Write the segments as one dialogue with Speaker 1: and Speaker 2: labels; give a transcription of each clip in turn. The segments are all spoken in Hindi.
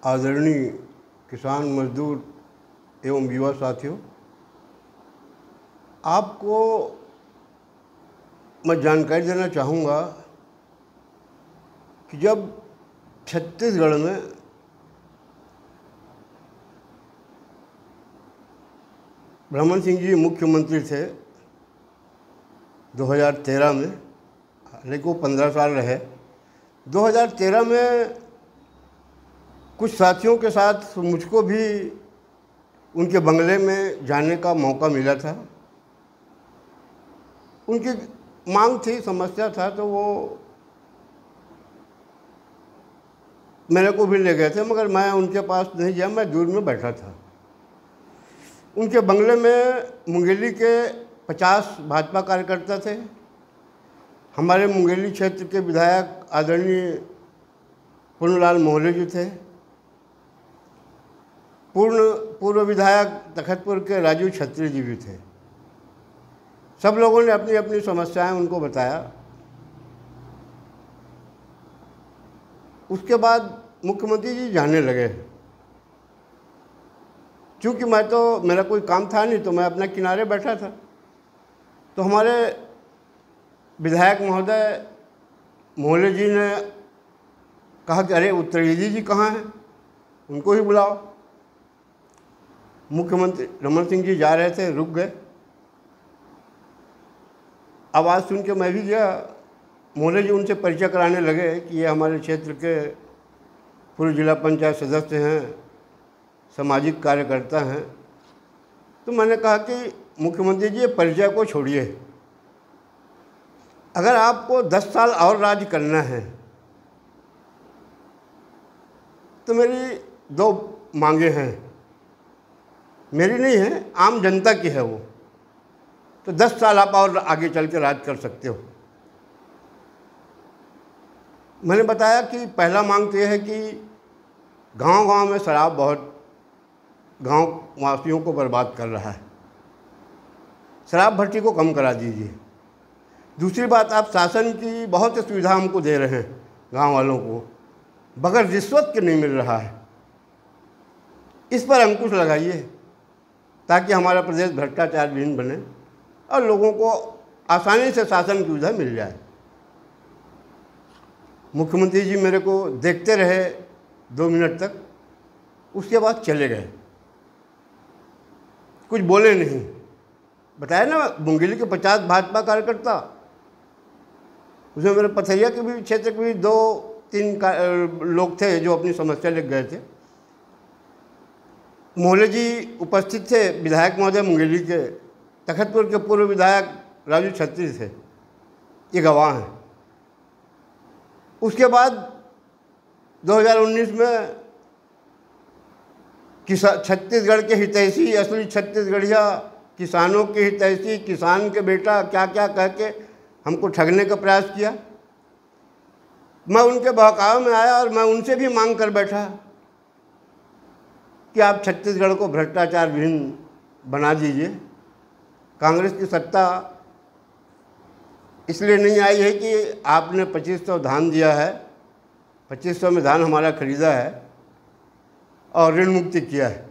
Speaker 1: आदरणीय किसान मजदूर एवं युवा साथियों, आपको मैं जानकारी देना चाहूँगा कि जब छत्तीसगढ़ में ब्रह्मन सिंह जी मुख्यमंत्री थे 2013 में, लेकिन वो 15 साल रहे। 2013 में कुछ साथियों के साथ मुझको भी उनके बंगले में जाने का मौका मिला था। उनकी मांग थी, समस्या था, तो वो मेरे को भी ले गए थे, मगर मैं उनके पास नहीं गया, मैं दूर में बैठा था। उनके बंगले में मुंगेली के 50 भाजपा कार्यकर्ता थे। हमारे मुंगेली क्षेत्र के विधायक आदरणीय पुन्नलाल मोहले जी थे। पूर्व विधायक तखतपुर के राजू छत्री जी भी थे। सब लोगों ने अपनी अपनी समस्याएं उनको बताया। उसके बाद मुख्यमंत्री जी जाने लगे। चूँकि मेरा कोई काम था नहीं, तो मैं अपना किनारे बैठा था। तो हमारे विधायक महोदय मोहले जी ने कहा कि अरे उत्तरेजी जी कहाँ हैं, उनको ही बुलाओ। मुख्यमंत्री रमन सिंह जी जा रहे थे, रुक गए। आवाज़ सुन के मैं भी गया। मोहले जी उनसे परिचय कराने लगे कि ये हमारे क्षेत्र के पूर्व जिला पंचायत सदस्य हैं, सामाजिक कार्यकर्ता हैं। तो मैंने कहा कि मुख्यमंत्री जी, ये परिचय को छोड़िए। अगर आपको 10 साल और राज करना है तो मेरी 2 मांगे हैं। मेरी नहीं है, आम जनता की है वो। तो 10 साल आप और आगे चल के राज कर सकते हो। मैंने बताया कि पहला मांग तो यह है कि गांव-गांव में शराब बहुत गांव वासियों को बर्बाद कर रहा है। शराब भट्टी को कम करा दीजिए। दूसरी बात, आप शासन की बहुत सी सुविधा हमको दे रहे हैं, गांव वालों को बगैर रिश्वत के नहीं मिल रहा है। इस पर अंकुश लगाइए ताकि हमारा प्रदेश भ्रष्टाचार विहीन बने और लोगों को आसानी से शासन की सुविधा मिल जाए। मुख्यमंत्री जी मेरे को देखते रहे 2 मिनट तक, उसके बाद चले गए। कुछ बोले नहीं। बताया ना, मुंगेली के 50 भाजपा कार्यकर्ता, उसमें मेरे पथरिया के भी क्षेत्र के भी 2-3 लोग थे जो अपनी समस्या लेकर गए थे। मोहले जी उपस्थित थे, विधायक महोदय मुंगेली के, तखतपुर के पूर्व विधायक राजू छत्री थे, ये गवाह हैं। उसके बाद 2019 में छत्तीसगढ़ के हितैषी, असली छत्तीसगढ़िया, किसानों के हितैषी, किसान के बेटा, क्या क्या कह के हमको ठगने का प्रयास किया। मैं उनके बहकावे में आया और मैं उनसे भी मांग कर बैठा कि आप छत्तीसगढ़ को भ्रष्टाचार विहीन बना दीजिए। कांग्रेस की सत्ता इसलिए नहीं आई है कि आपने 2500 धान दिया है, 2500 में धान हमारा खरीदा है और ऋण मुक्ति किया है।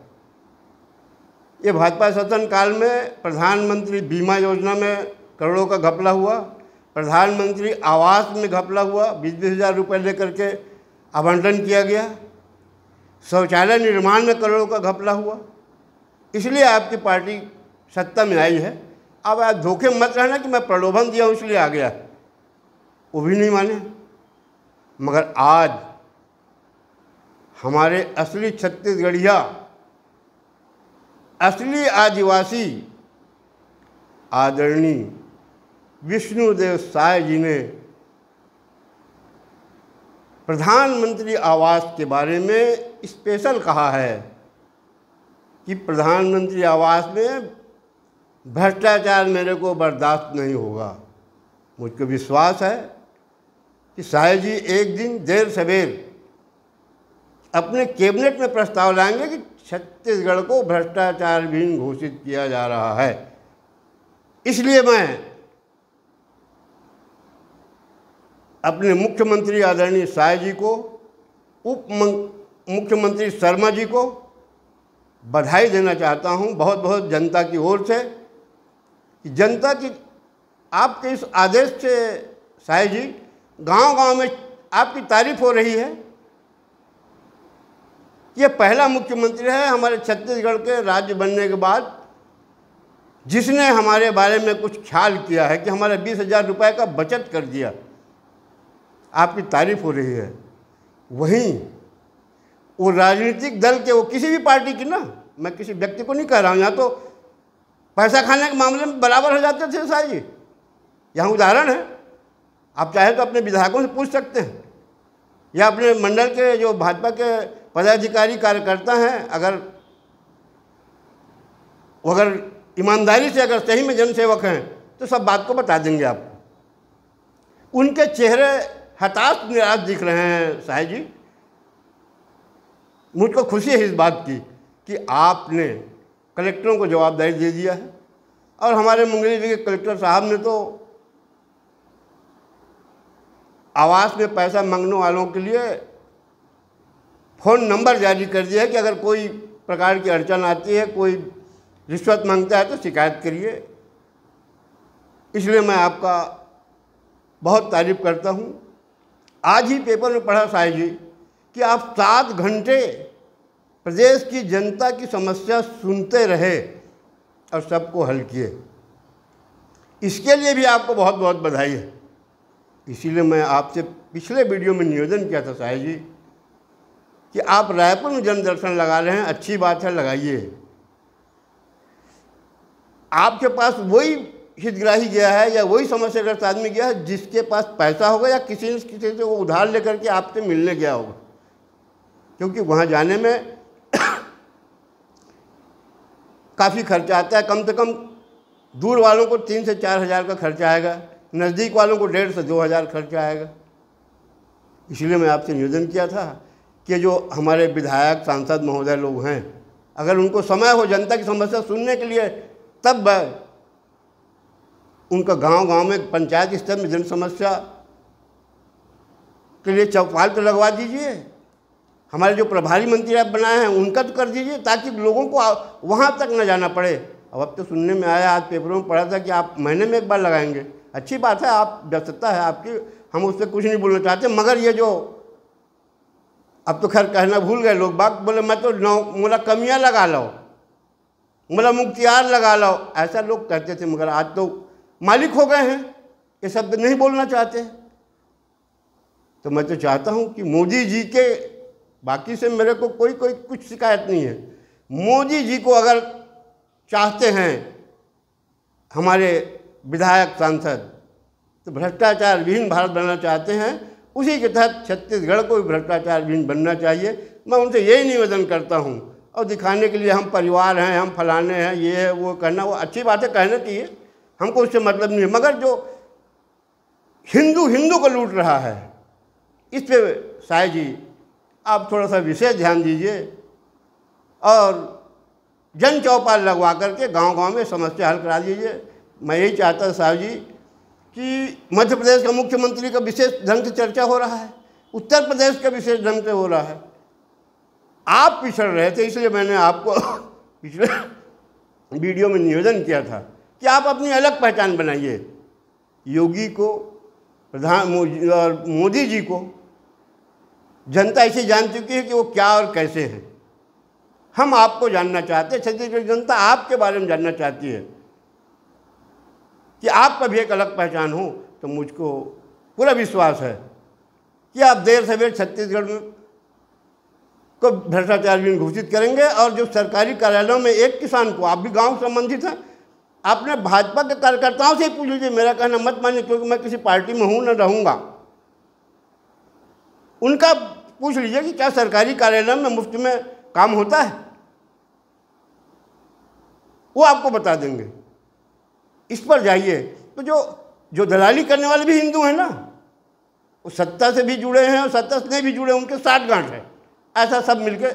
Speaker 1: ये भाजपा शासन काल में प्रधानमंत्री बीमा योजना में करोड़ों का घपला हुआ, प्रधानमंत्री आवास में घपला हुआ, 20-20 हज़ार रुपये लेकर के आवंटन किया गया, शौचालय निर्माण में करोड़ों का घपला हुआ। इसलिए आपकी पार्टी सत्ता में आई है। अब आप धोखे मत रहना कि मैं प्रलोभन दिया हूँ इसलिए आ गया, वो भी नहीं माने। मगर आज हमारे असली छत्तीसगढ़िया, असली आदिवासी आदरणीय विष्णुदेव साय जी ने प्रधानमंत्री आवास के बारे में स्पेशल कहा है कि प्रधानमंत्री आवास में भ्रष्टाचार मेरे को बर्दाश्त नहीं होगा। मुझको विश्वास है कि साय जी एक दिन देर सवेर अपने कैबिनेट में प्रस्ताव लाएंगे कि छत्तीसगढ़ को भ्रष्टाचार विहीन घोषित किया जा रहा है। इसलिए मैं अपने मुख्यमंत्री आदरणीय साय जी को मुख्यमंत्री शर्मा जी को बधाई देना चाहता हूं बहुत बहुत जनता की ओर से कि जनता की आपके इस आदेश से साई जी गांव-गांव में आपकी तारीफ हो रही है। ये पहला मुख्यमंत्री है हमारे छत्तीसगढ़ के राज्य बनने के बाद जिसने हमारे बारे में कुछ ख्याल किया है कि हमारा 20,000 रुपये का बचत कर दिया। आपकी तारीफ हो रही है। वहीं वो राजनीतिक दल के, वो किसी भी पार्टी की ना, मैं किसी व्यक्ति को नहीं कह रहा हूँ, यहाँ तो पैसा खाने के मामले में बराबर हो जाते थे साई जी। यहाँ उदाहरण है, आप चाहे तो अपने विधायकों से पूछ सकते हैं या अपने मंडल के जो भाजपा के पदाधिकारी कार्यकर्ता हैं, अगर ईमानदारी से अगर सही में जनसेवक हैं तो सब बात को बता देंगे आपको। उनके चेहरे हताश निराश दिख रहे हैं साई जी। मुझको खुशी है इस बात की कि आपने कलेक्टरों को जवाबदारी दे दिया है और हमारे मुंगेली के कलेक्टर साहब ने तो आवास में पैसा मांगने वालों के लिए फ़ोन नंबर जारी कर दिया है कि अगर कोई प्रकार की अड़चन आती है, कोई रिश्वत मांगता है तो शिकायत करिए। इसलिए मैं आपका बहुत तारीफ करता हूँ। आज ही पेपर में पढ़ा साई जी कि आप 7 घंटे प्रदेश की जनता की समस्या सुनते रहे और सबको हल किए। इसके लिए भी आपको बहुत बहुत बधाई है। इसीलिए मैं आपसे पिछले वीडियो में निवेदन किया था साई जी कि आप रायपुर में जन दर्शन लगा रहे हैं, अच्छी बात है, लगाइए। आपके पास वही हितग्राही गया है या वही समस्याग्रस्त आदमी गया है जिसके पास पैसा होगा या किसी से वो उधार लेकर के आपसे मिलने गया होगा, क्योंकि वहाँ जाने में काफ़ी खर्चा आता है। कम से कम दूर वालों को 3 से 4 हज़ार का खर्चा आएगा, नज़दीक वालों को 1,500 से 2,000 खर्चा आएगा। इसलिए मैं आपसे निवेदन किया था कि जो हमारे विधायक सांसद महोदय लोग हैं, अगर उनको समय हो जनता की समस्या सुनने के लिए, तब उनका गांव-गांव में पंचायत स्तर में जन समस्या के लिए चौपाल तो लगवा दीजिए। हमारे जो प्रभारी मंत्री आप बनाए हैं उनका तो कर दीजिए ताकि लोगों को वहाँ तक न जाना पड़े। अब तो सुनने में आया, आज पेपरों में पढ़ा था कि आप महीने में एक बार लगाएंगे। अच्छी बात है, आप व्यस्तता है आपकी, हम उससे कुछ नहीं बोलना चाहते, मगर ये जो अब तो खैर कहना भूल गए लोग बात, बोले मैं तो मोला कमियाँ लगा लो, मोला मुख्तियार लगा लो, ऐसा लोग कहते थे, मगर आज तो मालिक हो गए हैं, ये शब्द नहीं बोलना चाहते। तो मैं तो चाहता हूँ कि मोदी जी के, बाकी से मेरे को कोई कुछ शिकायत नहीं है, मोदी जी को अगर चाहते हैं हमारे विधायक सांसद तो भ्रष्टाचार विहीन भारत बनना चाहते हैं, उसी के तहत छत्तीसगढ़ को भी भ्रष्टाचार विहीन बनना चाहिए। मैं उनसे यही निवेदन करता हूँ। और दिखाने के लिए हम परिवार हैं, हम फलाने हैं, ये है वो करना, वो अच्छी बात है, कहना चाहिए, हमको उससे मतलब नहीं है, मगर जो हिंदू को लूट रहा है इस पे साई जी आप थोड़ा सा विशेष ध्यान दीजिए और जन चौपाल लगवा करके गांव-गांव में समस्या हल करा दीजिए। मैं यही चाहता था साहब जी कि मध्य प्रदेश का मुख्यमंत्री का विशेष ढंग से चर्चा हो रहा है, उत्तर प्रदेश का विशेष ढंग से हो रहा है, आप पिछड़ रहे थे, इसलिए मैंने आपको पिछले वीडियो में निवेदन किया था कि आप अपनी अलग पहचान बनाइए। योगी को, मोदी जी को जनता ऐसे जान चुकी है कि वो क्या और कैसे हैं। हम आपको जानना चाहते हैं, छत्तीसगढ़ जनता आपके बारे में जानना चाहती है कि आपका भी एक अलग पहचान हो। तो मुझको पूरा विश्वास है कि आप देर सवेर छत्तीसगढ़ को भ्रष्टाचार विहीन घोषित करेंगे। और जो सरकारी कार्यालयों में एक किसान को, आप भी गांव संबंधित हैं, आपने भाजपा के कार्यकर्ताओं से ही पूछ लीजिए, मेरा कहना मत मानिए, क्योंकि मैं किसी पार्टी में हूँ न रहूँगा। उनका पूछ लीजिए कि क्या सरकारी कार्यालय में मुफ्त में काम होता है, वो आपको बता देंगे। इस पर जाइए। तो जो दलाली करने वाले भी हिंदू हैं ना, वो सत्ता से भी जुड़े हैं और सत्ता से नहीं भी जुड़े, उनके साथ गांठ है, ऐसा सब मिलके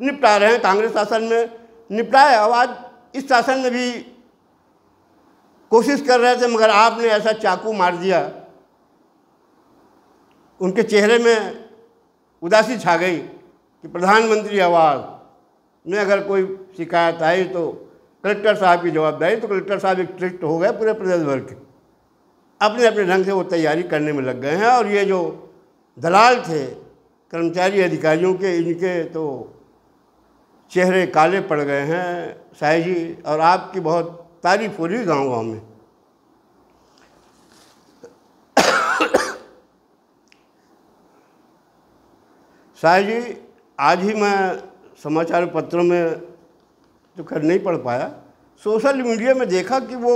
Speaker 1: निपटा रहे हैं। कांग्रेस शासन में निपटाए, अब आज इस शासन में भी कोशिश कर रहे थे, मगर आपने ऐसा चाकू मार दिया, उनके चेहरे में उदासी छा गई कि प्रधानमंत्री आवास में अगर कोई शिकायत आई तो कलेक्टर साहब की जवाबदारी, तो कलेक्टर साहब एक स्ट्रिक्ट हो गए पूरे प्रदेश भर के, अपने अपने ढंग से वो तैयारी करने में लग गए हैं। और ये जो दलाल थे कर्मचारी अधिकारियों के, इनके तो चेहरे काले पड़ गए हैं शाही जी, और आपकी बहुत तारीफ हो रही गाँव गाँव में। शाही जी, आज ही मैं समाचार पत्रों में तो खैर नहीं पढ़ पाया, सोशल मीडिया में देखा कि वो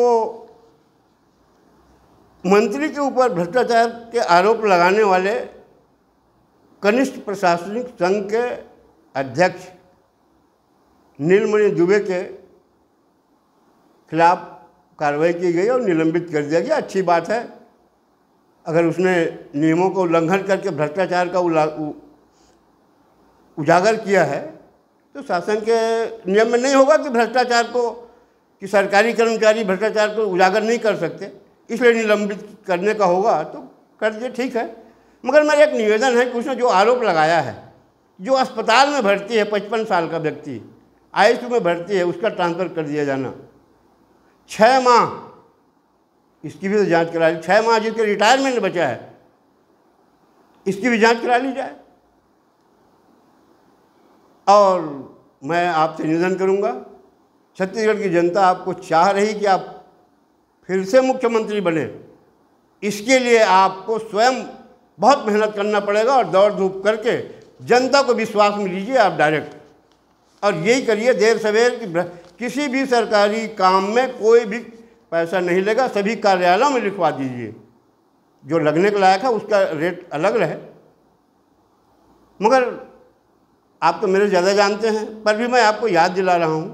Speaker 1: मंत्री के ऊपर भ्रष्टाचार के आरोप लगाने वाले कनिष्ठ प्रशासनिक संघ के अध्यक्ष नीलमणि दुबे के खिलाफ कार्रवाई की गई और निलंबित कर दिया गया। अच्छी बात है, अगर उसने नियमों को उल्लंघन करके भ्रष्टाचार का उजागर किया है तो शासन के नियम में नहीं होगा कि भ्रष्टाचार को, कि सरकारी कर्मचारी भ्रष्टाचार को उजागर नहीं कर सकते, इसलिए निलंबित करने का होगा तो कर दिए, ठीक है। मगर मेरा एक निवेदन है कि उसने जो आरोप लगाया है, जो अस्पताल में भर्ती है 55 साल का व्यक्ति, आईसीयू में भर्ती है, उसका ट्रांसफ़र कर दिया जाना। 6 माह इसकी भी तो जांच करा ली, 6 माह जिसके रिटायरमेंट बचा है इसकी भी जांच करा ली जाए। और मैं आपसे निवेदन करूंगा, छत्तीसगढ़ की जनता आपको चाह रही कि आप फिर से मुख्यमंत्री बने, इसके लिए आपको स्वयं बहुत मेहनत करना पड़ेगा और दौड़ धूप करके जनता को विश्वास में लीजिए आप डायरेक्ट, और यही करिए देर सवेर कि किसी भी सरकारी काम में कोई भी पैसा नहीं लेगा, सभी कार्यालयों में लिखवा दीजिए, जो लगने के लायक है उसका रेट अलग रहे। मगर आप तो मेरे ज़्यादा जानते हैं, पर भी मैं आपको याद दिला रहा हूँ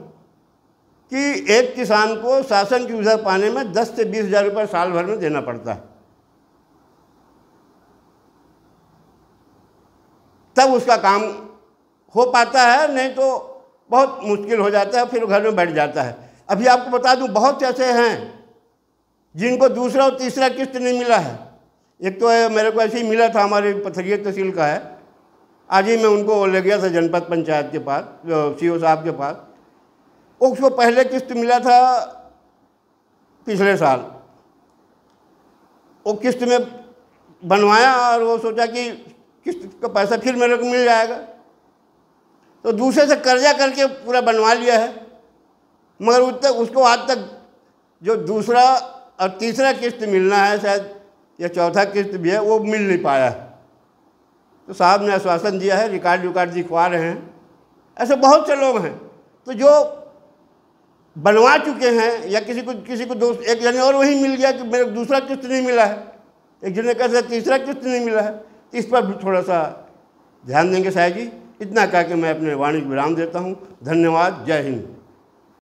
Speaker 1: कि एक किसान को शासन की सुविधा पाने में 10 से 20 हज़ार रुपये साल भर में देना पड़ता है, तब उसका काम हो पाता है, नहीं तो बहुत मुश्किल हो जाता है, फिर घर में बैठ जाता है। अभी आपको बता दूं, बहुत से ऐसे हैं जिनको दूसरा और तीसरा किस्त नहीं मिला है। एक तो है, मेरे को ऐसे ही मिला था, हमारे पथरिया तहसील का है, आज ही मैं उनको ले गया था जनपद पंचायत के पास, सीओ साहब के पास। उसको पहले किस्त मिला था पिछले साल, वो किस्त में बनवाया और वो सोचा कि किस्त का पैसा फिर मेरे को मिल जाएगा, तो दूसरे से कर्जा करके पूरा बनवा लिया है। मगर उसको आज तक जो दूसरा और तीसरा किस्त मिलना है, शायद या चौथा किस्त भी है, वो मिल नहीं पाया है। तो साहब ने आश्वासन दिया है, रिकॉर्ड दिखवा रहे हैं। ऐसे बहुत से लोग हैं तो जो बनवा चुके हैं, या किसी को दोस्त, एक जने और वही मिल गया कि मेरे को दूसरा किस्त नहीं मिला है, एक जने कहते तीसरा किस्त नहीं मिला है, इस पर भी थोड़ा सा ध्यान देंगे साहब जी। इतना कह के मैं अपने वाणी विराम देता हूँ। धन्यवाद। जय हिंद।